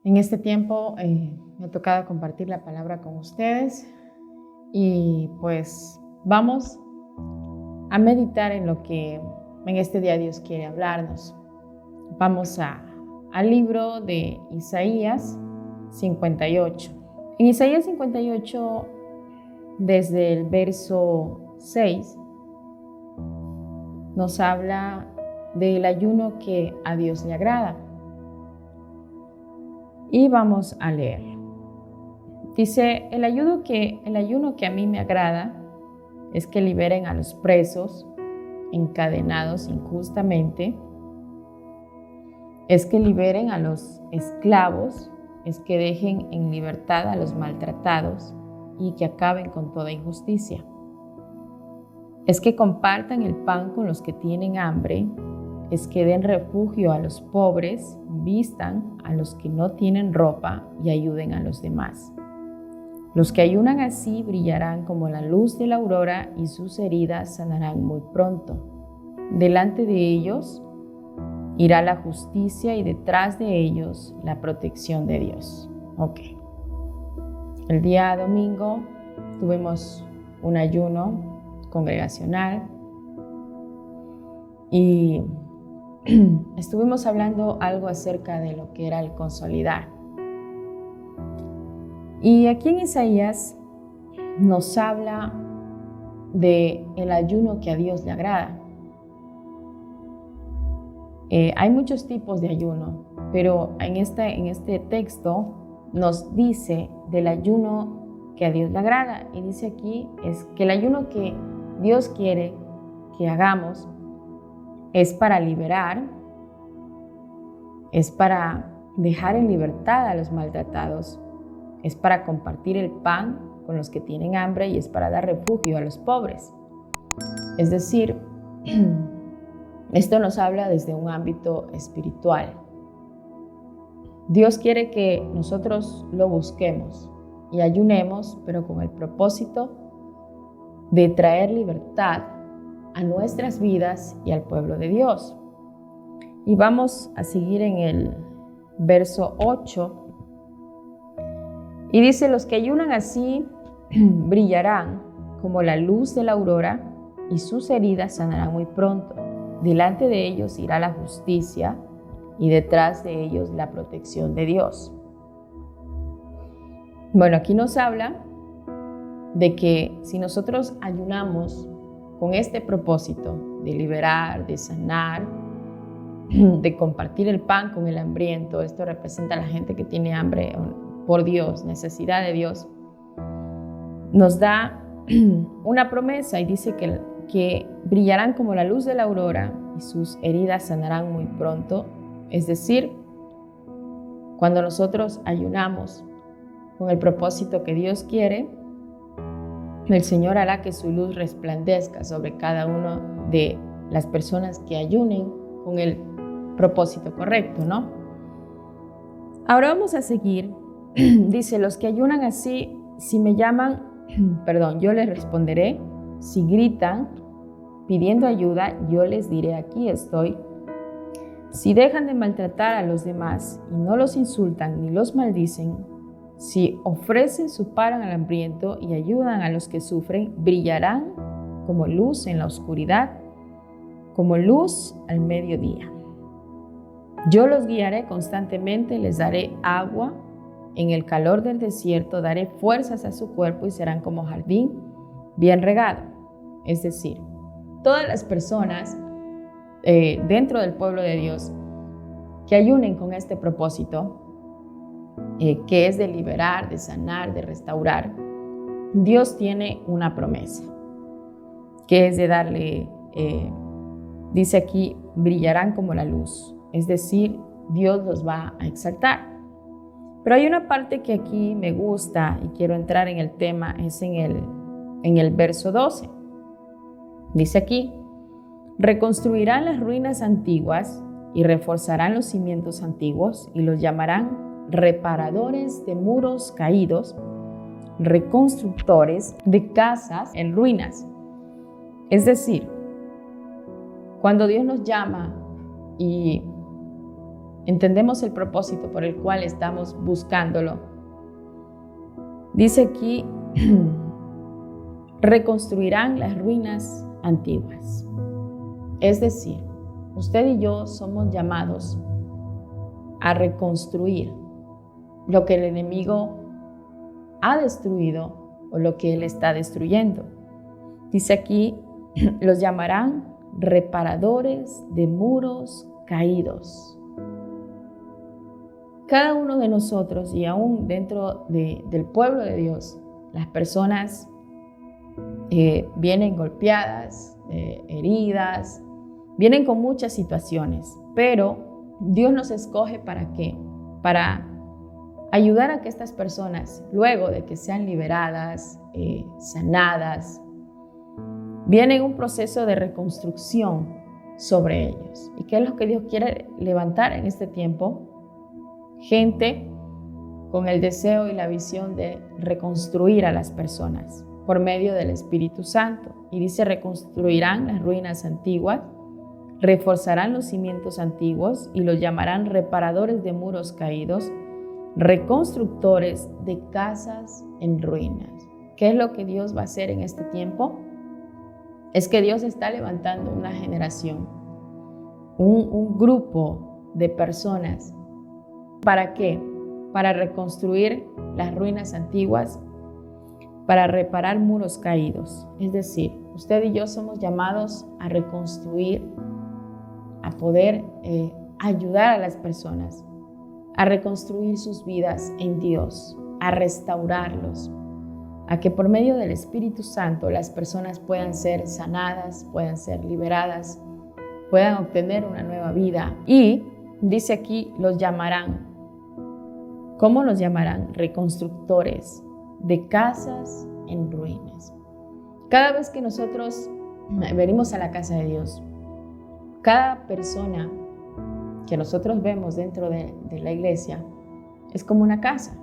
En este tiempo me ha tocado compartir la palabra con ustedes y pues vamos a meditar en lo que en este día Dios quiere hablarnos. Vamos al libro de Isaías 58. En Isaías 58, desde el verso 6, nos habla del ayuno que a Dios le agrada. Y vamos a leer. Dice, el ayuno que a mí me agrada es que liberen a los presos encadenados injustamente, es que liberen a los esclavos, es que dejen en libertad a los maltratados y que acaben con toda injusticia. Es que compartan el pan con los que tienen hambre, es que den refugio a los pobres, vistan a los que no tienen ropa y ayuden a los demás. Los que ayunan así brillarán como la luz de la aurora y sus heridas sanarán muy pronto. Delante de ellos irá la justicia y detrás de ellos la protección de Dios. Ok. El día domingo tuvimos un ayuno congregacional y estuvimos hablando algo acerca de lo que era el consolidar. Y aquí en Isaías nos habla de el ayuno que a Dios le agrada. Hay muchos tipos de ayuno, pero en este texto nos dice del ayuno que a Dios le agrada. Y dice aquí es que el ayuno que Dios quiere que hagamos es para liberar, es para dejar en libertad a los maltratados, es para compartir el pan con los que tienen hambre y es para dar refugio a los pobres. Es decir, esto nos habla desde un ámbito espiritual. Dios quiere que nosotros lo busquemos y ayunemos, pero con el propósito de traer libertad a nuestras vidas y al pueblo de Dios. Y vamos a seguir en el verso 8. Y dice, los que ayunan así brillarán como la luz de la aurora y sus heridas sanarán muy pronto. Delante de ellos irá la justicia y detrás de ellos la protección de Dios. Bueno, aquí nos habla de que si nosotros ayunamos con este propósito de liberar, de sanar, de compartir el pan con el hambriento, esto representa a la gente que tiene hambre por Dios, necesidad de Dios, nos da una promesa y dice que brillarán como la luz de la aurora y sus heridas sanarán muy pronto. Es decir, cuando nosotros ayunamos con el propósito que Dios quiere, el Señor hará que su luz resplandezca sobre cada uno de las personas que ayunen con el propósito correcto, ¿no? Ahora vamos a seguir. Dice, los que ayunan así, si me llaman, yo les responderé. Si gritan pidiendo ayuda, yo les diré, aquí estoy. Si dejan de maltratar a los demás y no los insultan ni los maldicen, si ofrecen su pan al hambriento y ayudan a los que sufren, brillarán como luz en la oscuridad, como luz al mediodía. Yo los guiaré constantemente, les daré agua en el calor del desierto, daré fuerzas a su cuerpo y serán como jardín bien regado. Es decir, todas las personas dentro del pueblo de Dios que ayunen con este propósito, que es de liberar, de sanar, de restaurar, Dios tiene una promesa, que es de darle, dice aquí, brillarán como la luz, es decir, Dios los va a exaltar. Pero hay una parte que aquí me gusta y quiero entrar en el tema, es en el verso 12. Dice aquí, reconstruirán las ruinas antiguas y reforzarán los cimientos antiguos y los llamarán reparadores de muros caídos, reconstructores de casas en ruinas. Es decir, cuando Dios nos llama y entendemos el propósito por el cual estamos buscándolo. Dice aquí, reconstruirán las ruinas antiguas. Es decir, usted y yo somos llamados a reconstruir lo que el enemigo ha destruido o lo que él está destruyendo. Dice aquí, los llamarán reparadores de muros caídos. Cada uno de nosotros, y aún dentro del pueblo de Dios, las personas vienen golpeadas, heridas, vienen con muchas situaciones, pero Dios nos escoge ¿para qué? Para ayudar a que estas personas, luego de que sean liberadas, sanadas, viene un proceso de reconstrucción sobre ellos. ¿Y qué es lo que Dios quiere levantar en este tiempo? Gente con el deseo y la visión de reconstruir a las personas por medio del Espíritu Santo. Y dice, reconstruirán las ruinas antiguas, reforzarán los cimientos antiguos y los llamarán reparadores de muros caídos, reconstructores de casas en ruinas. ¿Qué es lo que Dios va a hacer en este tiempo? Es que Dios está levantando una generación, un grupo de personas. ¿Para qué? Para reconstruir las ruinas antiguas, para reparar muros caídos. Es decir, usted y yo somos llamados a reconstruir, a poder ayudar a las personas, a reconstruir sus vidas en Dios, a restaurarlos, a que por medio del Espíritu Santo las personas puedan ser sanadas, puedan ser liberadas, puedan obtener una nueva vida. Y dice aquí, los llamarán. ¿Cómo los llamarán? Reconstructores de casas en ruinas. Cada vez que nosotros venimos a la casa de Dios, cada persona que nosotros vemos dentro de la iglesia es como una casa.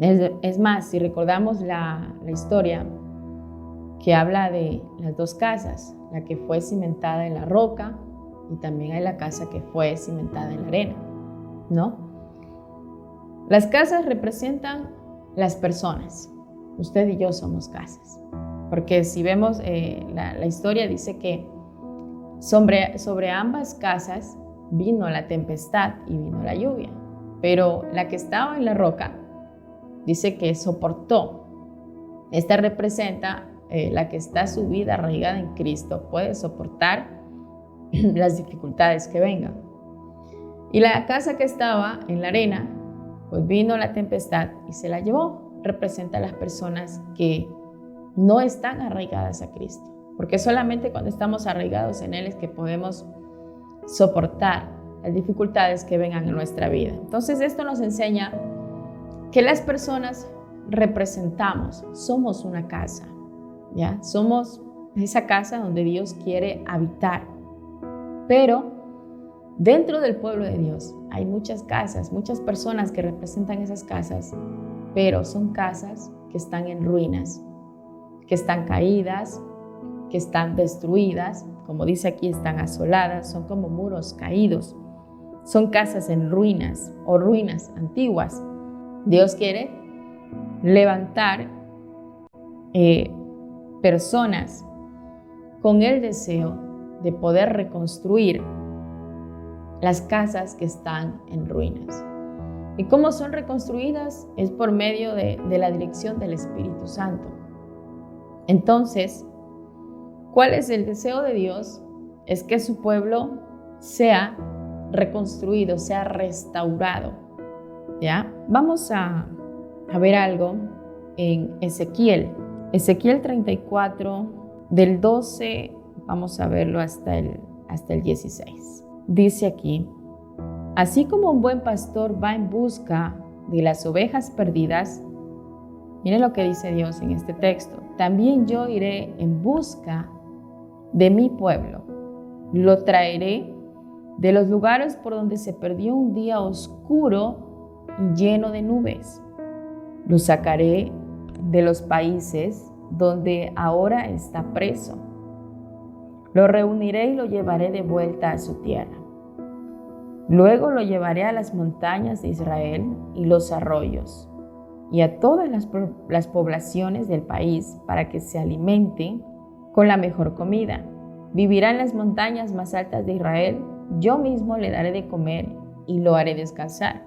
Es más, si recordamos la historia que habla de las dos casas, la que fue cimentada en la roca y también hay la casa que fue cimentada en la arena, ¿no? Las casas representan las personas. Usted y yo somos casas. Porque si vemos la historia dice que sobre ambas casas vino la tempestad y vino la lluvia. Pero la que estaba en la roca dice que soportó. Esta representa la que está subida, arraigada en Cristo, puede soportar las dificultades que vengan. Y la casa que estaba en la arena, pues vino la tempestad y se la llevó. Representa a las personas que no están arraigadas a Cristo. Porque solamente cuando estamos arraigados en Él es que podemos soportar las dificultades que vengan en nuestra vida. Entonces esto nos enseña que las personas representamos, somos una casa, ¿ya? Somos esa casa donde Dios quiere habitar. Pero dentro del pueblo de Dios hay muchas casas, muchas personas que representan esas casas, pero son casas que están en ruinas, que están caídas, que están destruidas, como dice aquí, están asoladas, son como muros caídos, son casas en ruinas o ruinas antiguas. Dios quiere levantar personas con el deseo de poder reconstruir las casas que están en ruinas. ¿Y cómo son reconstruidas? Es por medio de la dirección del Espíritu Santo. Entonces, ¿cuál es el deseo de Dios? Es que su pueblo sea reconstruido, sea restaurado, ¿ya? Vamos a ver algo en Ezequiel 34, del 12, vamos a verlo hasta el 16. Dice aquí, así como un buen pastor va en busca de las ovejas perdidas, miren lo que dice Dios en este texto, también yo iré en busca de mi pueblo, lo traeré de los lugares por donde se perdió un día oscuro y lleno de nubes, lo sacaré de los países donde ahora está preso, lo reuniré y lo llevaré de vuelta a su tierra. Luego lo llevaré a las montañas de Israel y los arroyos, y a todas las poblaciones del país para que se alimenten con la mejor comida. Vivirá en las montañas más altas de Israel. Yo mismo le daré de comer y lo haré descansar.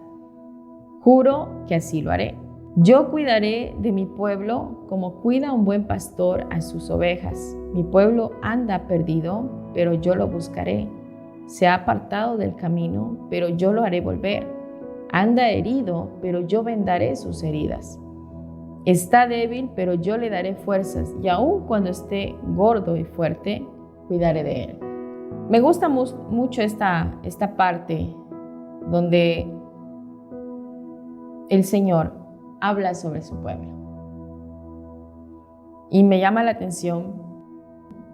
Juro que así lo haré. Yo cuidaré de mi pueblo como cuida un buen pastor a sus ovejas. Mi pueblo anda perdido, pero yo lo buscaré. Se ha apartado del camino, pero yo lo haré volver. Anda herido, pero yo vendaré sus heridas. Está débil, pero yo le daré fuerzas, y aun cuando esté gordo y fuerte, cuidaré de él. Me gusta mucho esta parte donde el Señor habla sobre su pueblo. Y me llama la atención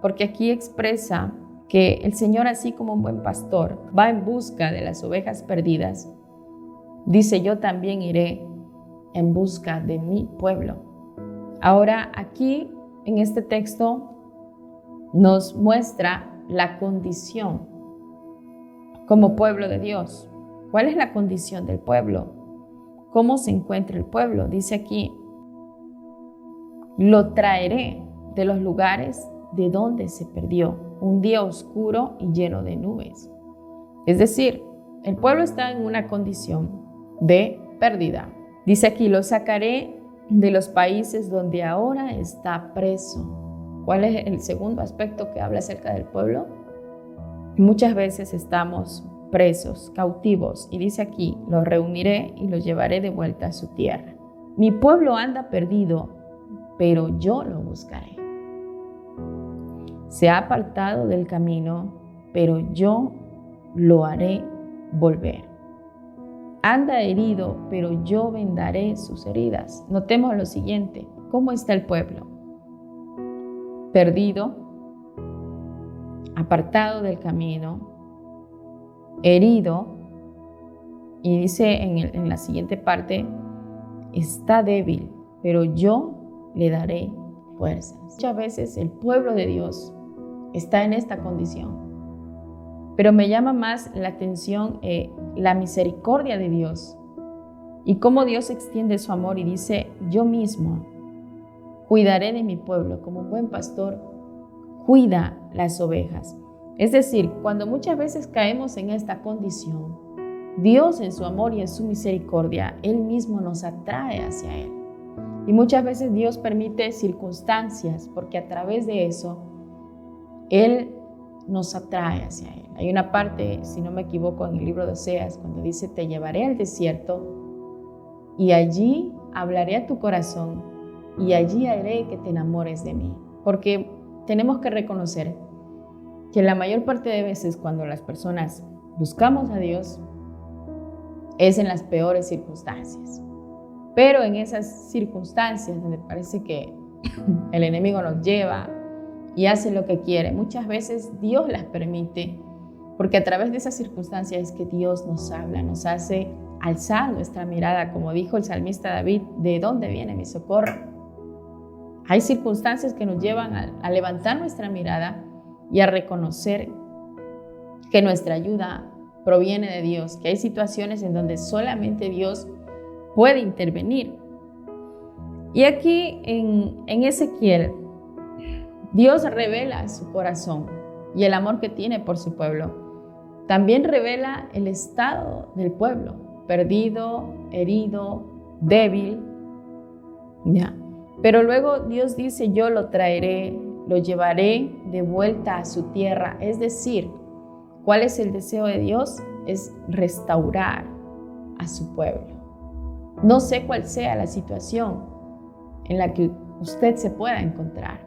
porque aquí expresa que el Señor, así como un buen pastor, va en busca de las ovejas perdidas. Dice, yo también iré en busca de mi pueblo. Ahora, aquí en este texto nos muestra la condición como pueblo de Dios. ¿Cuál es la condición del pueblo? ¿Cómo se encuentra el pueblo? Dice aquí, lo traeré de los lugares de donde se perdió, un día oscuro y lleno de nubes. Es decir, el pueblo está en una condición de pérdida. Dice aquí, lo sacaré de los países donde ahora está preso. ¿Cuál es el segundo aspecto que habla acerca del pueblo? Muchas veces estamos presos, cautivos, y dice aquí, los reuniré y los llevaré de vuelta a su tierra. Mi pueblo anda perdido, pero yo lo buscaré. Se ha apartado del camino, pero yo lo haré volver. Anda herido, pero yo vendaré sus heridas. Notemos lo siguiente, ¿cómo está el pueblo? Perdido, apartado del camino, herido, y dice en la siguiente parte, está débil, pero yo le daré fuerzas. Muchas veces el pueblo de Dios está en esta condición, pero me llama más la atención la misericordia de Dios y cómo Dios extiende su amor y dice, yo mismo cuidaré de mi pueblo como un buen pastor cuida las ovejas. Es decir, cuando muchas veces caemos en esta condición, Dios en su amor y en su misericordia, Él mismo nos atrae hacia Él. Y muchas veces Dios permite circunstancias porque a través de eso, Él nos atrae hacia Él. Hay una parte, si no me equivoco, en el libro de Oseas, cuando dice, te llevaré al desierto y allí hablaré a tu corazón y allí haré que te enamores de mí. Porque tenemos que reconocer que la mayor parte de veces cuando las personas buscamos a Dios es en las peores circunstancias. Pero en esas circunstancias donde parece que el enemigo nos lleva y hace lo que quiere, muchas veces Dios las permite, porque a través de esas circunstancias es que Dios nos habla, nos hace alzar nuestra mirada, como dijo el salmista David, ¿de dónde viene mi socorro? Hay circunstancias que nos llevan a levantar nuestra mirada y a reconocer que nuestra ayuda proviene de Dios, que hay situaciones en donde solamente Dios puede intervenir. Y aquí en Ezequiel, Dios revela su corazón y el amor que tiene por su pueblo. También revela el estado del pueblo, perdido, herido, débil. Ya. Pero luego Dios dice, yo lo traeré, lo llevaré de vuelta a su tierra. Es decir, ¿cuál es el deseo de Dios? Es restaurar a su pueblo. No sé cuál sea la situación en la que usted se pueda encontrar,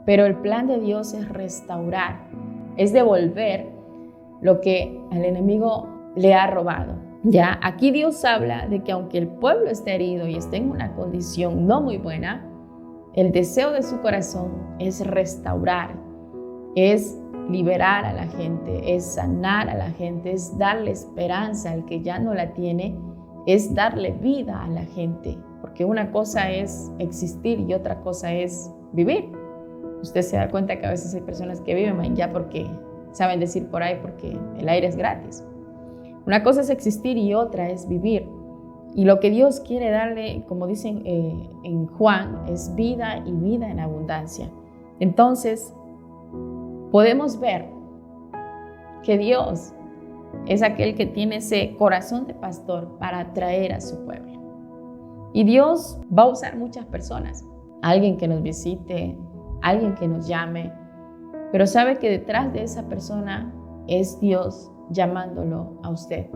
pero el plan de Dios es restaurar, es devolver lo que el enemigo le ha robado. Ya, aquí Dios habla de que aunque el pueblo esté herido y esté en una condición no muy buena, el deseo de su corazón es restaurar, es liberar a la gente, es sanar a la gente, es darle esperanza al que ya no la tiene, es darle vida a la gente, porque una cosa es existir y otra cosa es vivir. Usted se da cuenta que a veces hay personas que viven ya porque saben decir por ahí, porque el aire es gratis. Una cosa es existir y otra es vivir. Y lo que Dios quiere darle, como dicen en Juan, es vida y vida en abundancia. Entonces, podemos ver que Dios es aquel que tiene ese corazón de pastor para atraer a su pueblo. Y Dios va a usar muchas personas, alguien que nos visite, alguien que nos llame, pero sabe que detrás de esa persona es Dios llamándolo a usted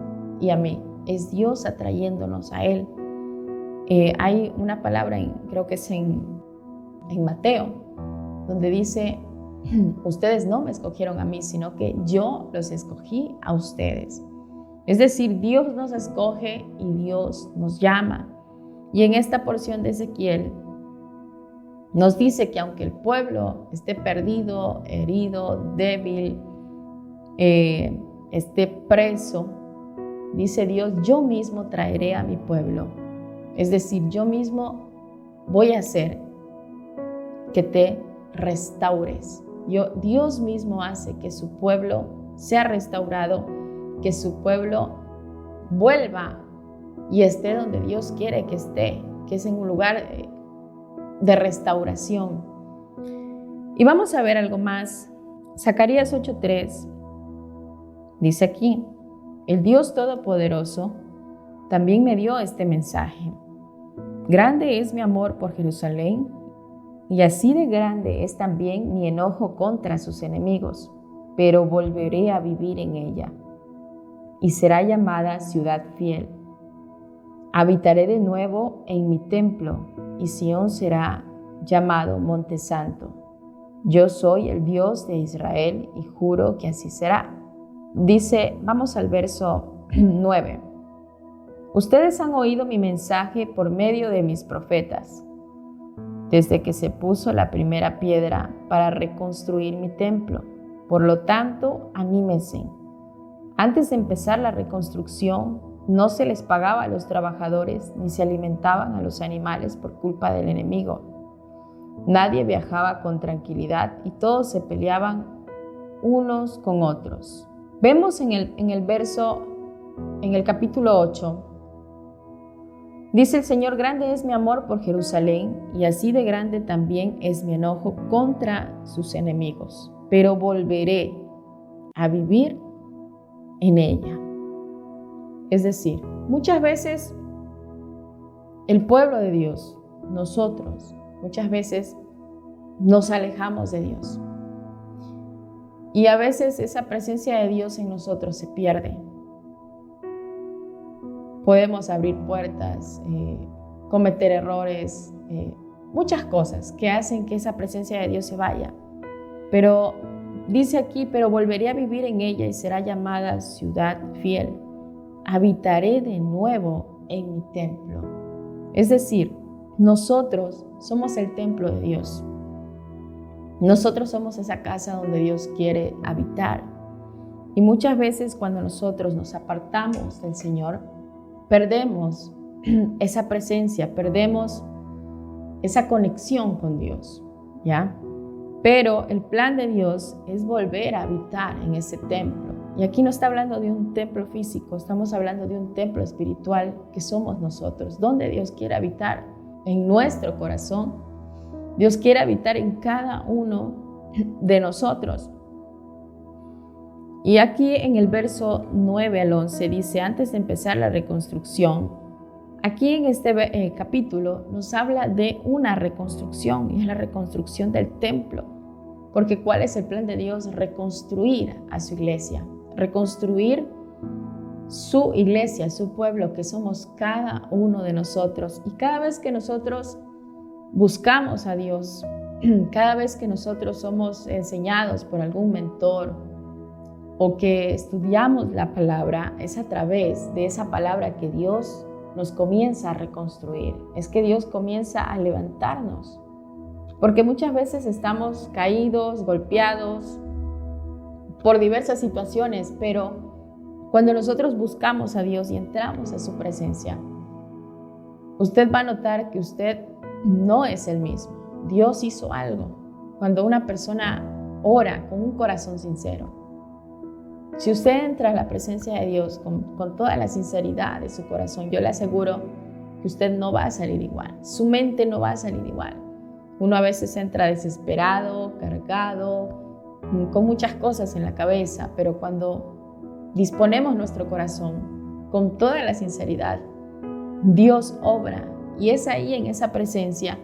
y a mí, es Dios atrayéndonos a Él. Hay una palabra, creo que es en Mateo, donde dice, ustedes no me escogieron a mí, sino que yo los escogí a ustedes. Es decir, Dios nos escoge y Dios nos llama. Y en esta porción de Ezequiel nos dice que aunque el pueblo esté perdido, herido, débil, esté preso, dice Dios, yo mismo traeré a mi pueblo. Es decir, yo mismo voy a hacer que te restaures. Dios mismo hace que su pueblo sea restaurado, que su pueblo vuelva y esté donde Dios quiere que esté, que es en un lugar de restauración. Y vamos a ver algo más. Zacarías 8:3 dice aquí, el Dios Todopoderoso también me dio este mensaje. Grande es mi amor por Jerusalén, y así de grande es también mi enojo contra sus enemigos, pero volveré a vivir en ella, y será llamada ciudad fiel. Habitaré de nuevo en mi templo, y Sión será llamado Monte Santo. Yo soy el Dios de Israel, y juro que así será. Dice, vamos al verso 9. Ustedes han oído mi mensaje por medio de mis profetas, desde que se puso la primera piedra para reconstruir mi templo. Por lo tanto, anímense. Antes de empezar la reconstrucción, no se les pagaba a los trabajadores ni se alimentaban a los animales por culpa del enemigo. Nadie viajaba con tranquilidad y todos se peleaban unos con otros. Vemos en el capítulo 8, dice el Señor, grande es mi amor por Jerusalén y así de grande también es mi enojo contra sus enemigos, pero volveré a vivir en ella. Es decir, muchas veces el pueblo de Dios, nosotros, muchas veces nos alejamos de Dios. Y a veces esa presencia de Dios en nosotros se pierde. Podemos abrir puertas, cometer errores, muchas cosas que hacen que esa presencia de Dios se vaya. Pero dice aquí, pero volveré a vivir en ella y será llamada ciudad fiel. Habitaré de nuevo en mi templo. Es decir, nosotros somos el templo de Dios. Nosotros somos esa casa donde Dios quiere habitar. Y muchas veces cuando nosotros nos apartamos del Señor, perdemos esa presencia, perdemos esa conexión con Dios, ¿ya? Pero el plan de Dios es volver a habitar en ese templo. Y aquí no está hablando de un templo físico, estamos hablando de un templo espiritual que somos nosotros, donde Dios quiere habitar en nuestro corazón. Dios quiere habitar en cada uno de nosotros. Y aquí en el verso 9 al 11 dice, antes de empezar la reconstrucción, aquí en este capítulo nos habla de una reconstrucción, y es la reconstrucción del templo. Porque ¿cuál es el plan de Dios? Reconstruir a su iglesia, reconstruir su iglesia, su pueblo, que somos cada uno de nosotros. Y cada vez que nosotros buscamos a Dios, cada vez que nosotros somos enseñados por algún mentor o que estudiamos la palabra, es a través de esa palabra que Dios nos comienza a reconstruir. Es que Dios comienza a levantarnos. Porque muchas veces estamos caídos, golpeados por diversas situaciones, pero cuando nosotros buscamos a Dios y entramos a su presencia, usted va a notar que usted no es el mismo. Dios hizo algo cuando una persona ora con un corazón sincero. Si usted entra a la presencia de Dios con toda la sinceridad de su corazón, yo le aseguro que usted no va a salir igual. Su mente no va a salir igual. Uno a veces entra desesperado, cargado, con muchas cosas en la cabeza, pero cuando disponemos nuestro corazón con toda la sinceridad, Dios obra, y es ahí en esa presencia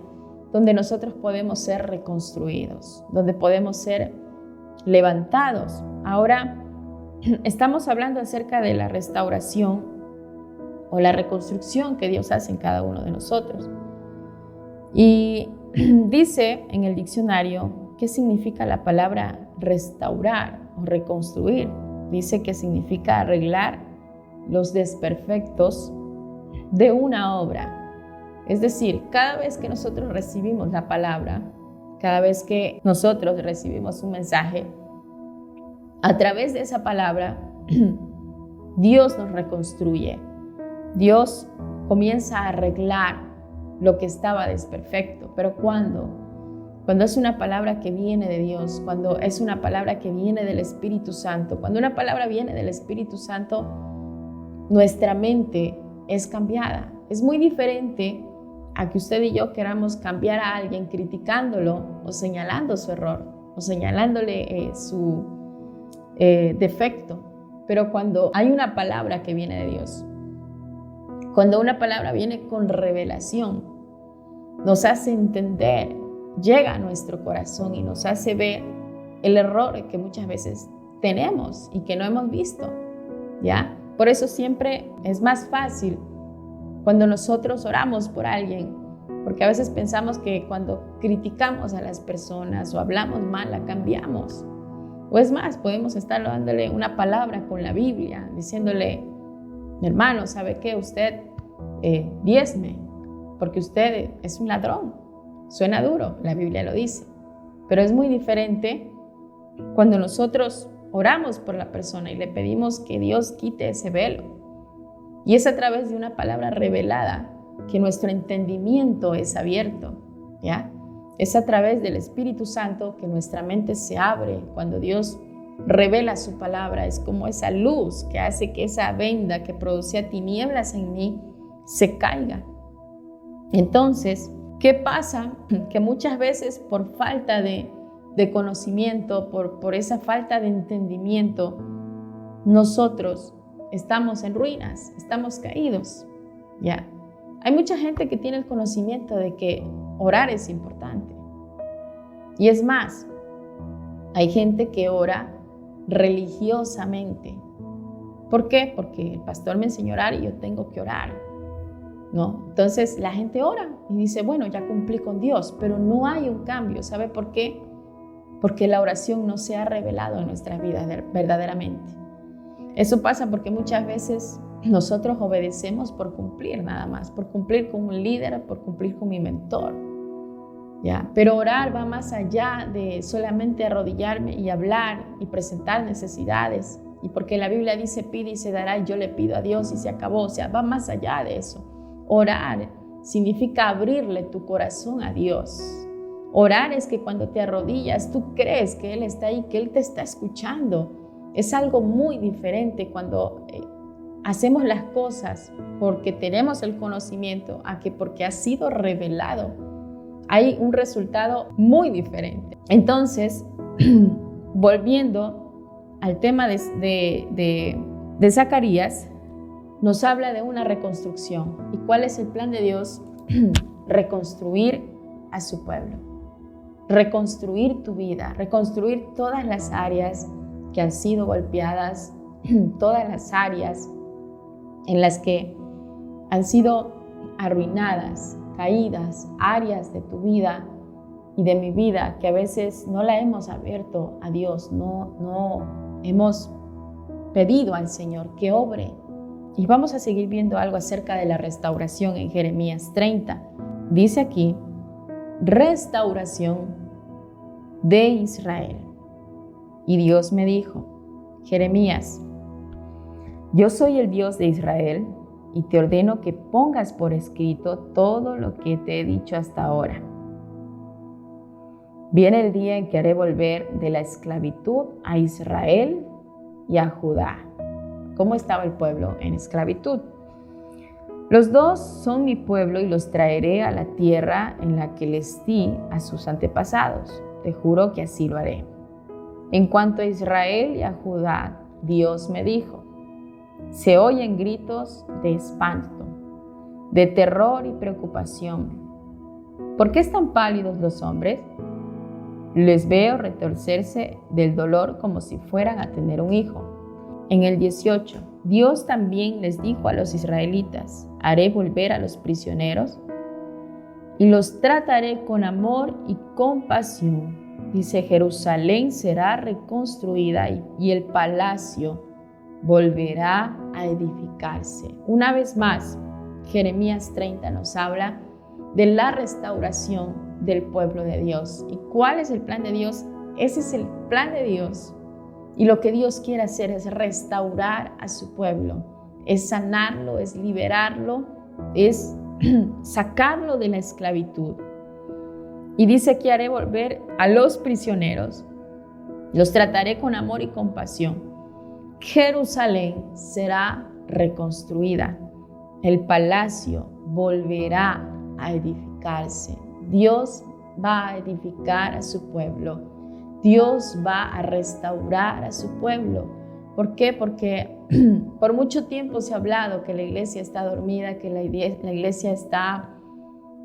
donde nosotros podemos ser reconstruidos, donde podemos ser levantados. Ahora estamos hablando acerca de la restauración o la reconstrucción que Dios hace en cada uno de nosotros. Y dice en el diccionario qué significa la palabra restaurar o reconstruir. Dice que significa arreglar los desperfectos de una obra. Es decir, cada vez que nosotros recibimos la palabra, cada vez que nosotros recibimos un mensaje, a través de esa palabra, Dios nos reconstruye. Dios comienza a arreglar lo que estaba desperfecto. Pero ¿cuándo? Cuando es una palabra que viene de Dios, cuando es una palabra que viene del Espíritu Santo. Cuando una palabra viene del Espíritu Santo, nuestra mente es cambiada. Es muy diferente a que usted y yo queramos cambiar a alguien criticándolo o señalando su error o señalándole su defecto. Pero cuando hay una palabra que viene de Dios, cuando una palabra viene con revelación, nos hace entender, llega a nuestro corazón y nos hace ver el error que muchas veces tenemos y que no hemos visto, ¿ya? Por eso siempre es más fácil cuando nosotros oramos por alguien, porque a veces pensamos que cuando criticamos a las personas o hablamos mal, la cambiamos. O es más, podemos estar dándole una palabra con la Biblia, diciéndole: mi hermano, ¿sabe qué? Usted diezme, porque usted es un ladrón. Suena duro, la Biblia lo dice. Pero es muy diferente cuando nosotros oramos por la persona y le pedimos que Dios quite ese velo. Y es a través de una palabra revelada que nuestro entendimiento es abierto, ¿ya? Es a través del Espíritu Santo que nuestra mente se abre. Cuando Dios revela su palabra, es como esa luz que hace que esa venda que producía tinieblas en mí se caiga. Entonces, ¿qué pasa? Que muchas veces por falta de conocimiento, por esa falta de entendimiento, nosotros estamos en ruinas, estamos caídos, ¿ya? Hay mucha gente que tiene el conocimiento de que orar es importante. Y es más, hay gente que ora religiosamente. ¿Por qué? Porque el pastor me enseñó a orar y yo tengo que orar, ¿no? Entonces la gente ora y dice: bueno, ya cumplí con Dios, pero no hay un cambio. ¿Sabe por qué? Porque la oración no se ha revelado en nuestras vidas verdaderamente. Eso pasa porque muchas veces nosotros obedecemos por cumplir nada más, por cumplir con un líder, por cumplir con mi mentor, ¿ya? Pero orar va más allá de solamente arrodillarme y hablar y presentar necesidades. Y porque la Biblia dice: pide y se dará, y yo le pido a Dios y se acabó. O sea, va más allá de eso. Orar significa abrirle tu corazón a Dios. Orar es que cuando te arrodillas, tú crees que Él está ahí, que Él te está escuchando. Es algo muy diferente cuando hacemos las cosas porque tenemos el conocimiento a que porque ha sido revelado. Hay un resultado muy diferente. Entonces, volviendo al tema de Zacarías, nos habla de una reconstrucción. ¿Y cuál es el plan de Dios? Reconstruir a su pueblo. Reconstruir tu vida, reconstruir todas las áreas que han sido golpeadas, todas las áreas en las que han sido arruinadas, caídas, áreas de tu vida y de mi vida que a veces no la hemos abierto a Dios, no hemos pedido al Señor que obre. Y vamos a seguir viendo algo acerca de la restauración en Jeremías 30. Dice aquí: restauración de Israel. Y Dios me dijo: Jeremías, yo soy el Dios de Israel y te ordeno que pongas por escrito todo lo que te he dicho hasta ahora. Viene el día en que haré volver de la esclavitud a Israel y a Judá. ¿Cómo estaba el pueblo en esclavitud? Los dos son mi pueblo y los traeré a la tierra en la que les di a sus antepasados. Te juro que así lo haré. En cuanto a Israel y a Judá, Dios me dijo: se oyen gritos de espanto, de terror y preocupación. ¿Por qué están pálidos los hombres? Les veo retorcerse del dolor como si fueran a tener un hijo. En el 18, Dios también les dijo a los israelitas: haré volver a los prisioneros y los trataré con amor y compasión. Dice: Jerusalén será reconstruida y el palacio volverá a edificarse. Una vez más, Jeremías 30 nos habla de la restauración del pueblo de Dios. ¿Y cuál es el plan de Dios? Ese es el plan de Dios. Y lo que Dios quiere hacer es restaurar a su pueblo, es sanarlo, es liberarlo, es sacarlo de la esclavitud. Y dice que haré volver a los prisioneros, los trataré con amor y compasión. Jerusalén será reconstruida, el palacio volverá a edificarse. Dios va a edificar a su pueblo. Dios va a restaurar a su pueblo. ¿Por qué? Porque por mucho tiempo se ha hablado que la iglesia está dormida, que la iglesia está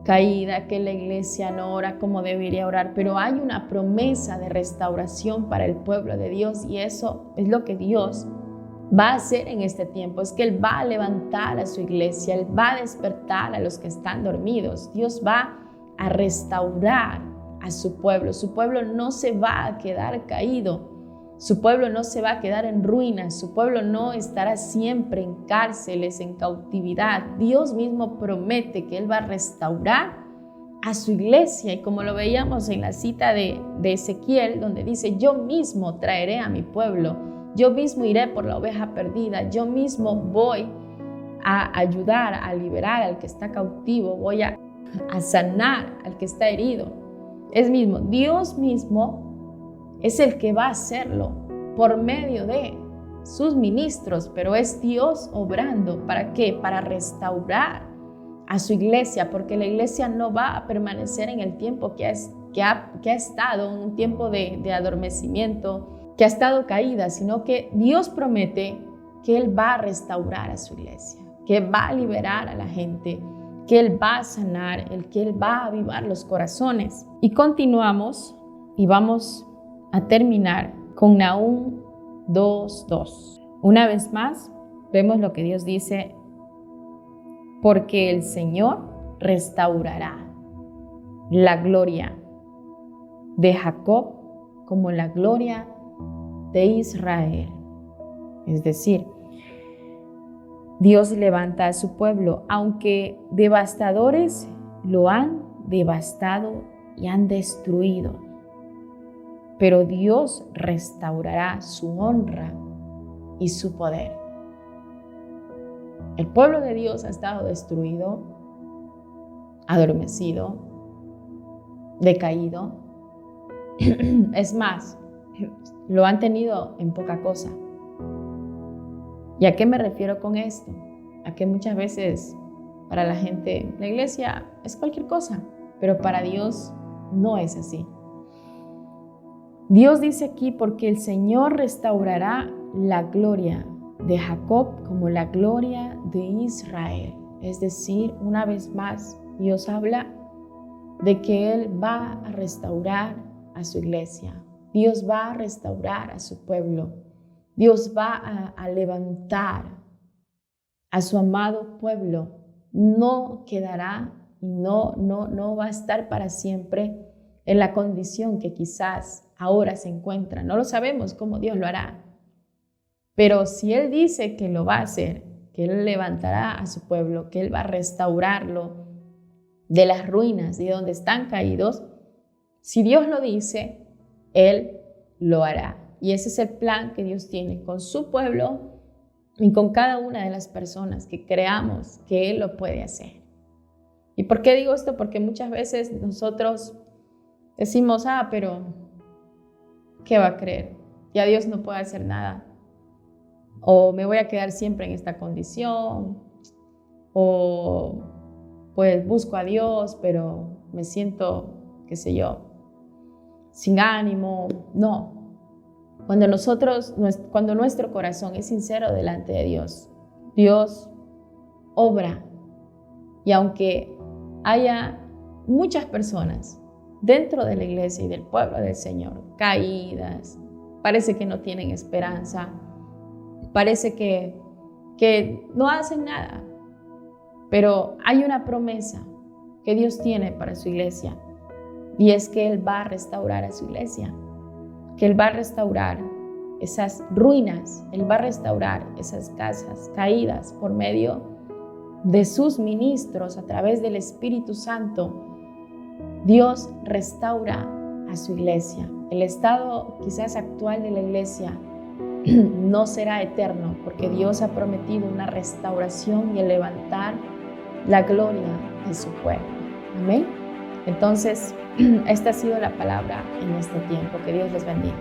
caída, que la iglesia no ora como debería orar, pero hay una promesa de restauración para el pueblo de Dios, y eso es lo que Dios va a hacer en este tiempo. Es que Él va a levantar a su iglesia, Él va a despertar a los que están dormidos. Dios va a restaurar a su pueblo. Su pueblo no se va a quedar caído. Su pueblo no se va a quedar en ruinas. Su pueblo no estará siempre en cárceles, en cautividad. Dios mismo promete que Él va a restaurar a su iglesia. Y como lo veíamos en la cita de Ezequiel, donde dice: yo mismo traeré a mi pueblo, yo mismo iré por la oveja perdida, yo mismo voy a ayudar, a liberar al que está cautivo, voy a sanar al que está herido. Es mismo, Dios mismo es el que va a hacerlo por medio de sus ministros, pero es Dios obrando. ¿Para qué? Para restaurar a su iglesia, porque la iglesia no va a permanecer en el tiempo que ha estado, un tiempo de adormecimiento, que ha estado caída, sino que Dios promete que Él va a restaurar a su iglesia, que va a liberar a la gente, que Él va a sanar, que Él va a avivar los corazones. Y continuamos y vamos a terminar con Nahum 2:2. Una vez más, vemos lo que Dios dice: porque el Señor restaurará la gloria de Jacob como la gloria de Israel. Es decir, Dios levanta a su pueblo, aunque devastadores lo han devastado y han destruido. Pero Dios restaurará su honra y su poder. El pueblo de Dios ha estado destruido, adormecido, decaído. Es más, lo han tenido en poca cosa. ¿Y a qué me refiero con esto? A que muchas veces para la gente la iglesia es cualquier cosa, pero para Dios no es así. Dios dice aquí: porque el Señor restaurará la gloria de Jacob como la gloria de Israel. Es decir, una vez más, Dios habla de que Él va a restaurar a su iglesia. Dios va a restaurar a su pueblo. Dios va a levantar a su amado pueblo. No quedará y no va a estar para siempre en la condición que quizás ahora se encuentra. No lo sabemos cómo Dios lo hará. Pero si Él dice que lo va a hacer, que Él levantará a su pueblo, que Él va a restaurarlo de las ruinas, de donde están caídos, si Dios lo dice, Él lo hará. Y ese es el plan que Dios tiene con su pueblo y con cada una de las personas que creamos que Él lo puede hacer. ¿Y por qué digo esto? Porque muchas veces nosotros decimos: pero ¿qué va a creer? Ya Dios no puede hacer nada. o me voy a quedar siempre en esta condición, o pues busco a Dios, pero me siento, qué sé yo, sin ánimo. No. Cuando nuestro corazón es sincero delante de Dios, Dios obra. Y aunque haya muchas personas dentro de la iglesia y del pueblo del Señor caídas, parece que no tienen esperanza, parece que no hacen nada, pero hay una promesa que Dios tiene para su iglesia, y es que Él va a restaurar a su iglesia, que Él va a restaurar esas ruinas, Él va a restaurar esas casas caídas por medio de sus ministros, a través del Espíritu Santo. Dios restaura a su iglesia. El estado quizás actual de la iglesia no será eterno, porque Dios ha prometido una restauración y el levantar la gloria de su pueblo. Amén. Entonces, esta ha sido la palabra en este tiempo. Que Dios les bendiga.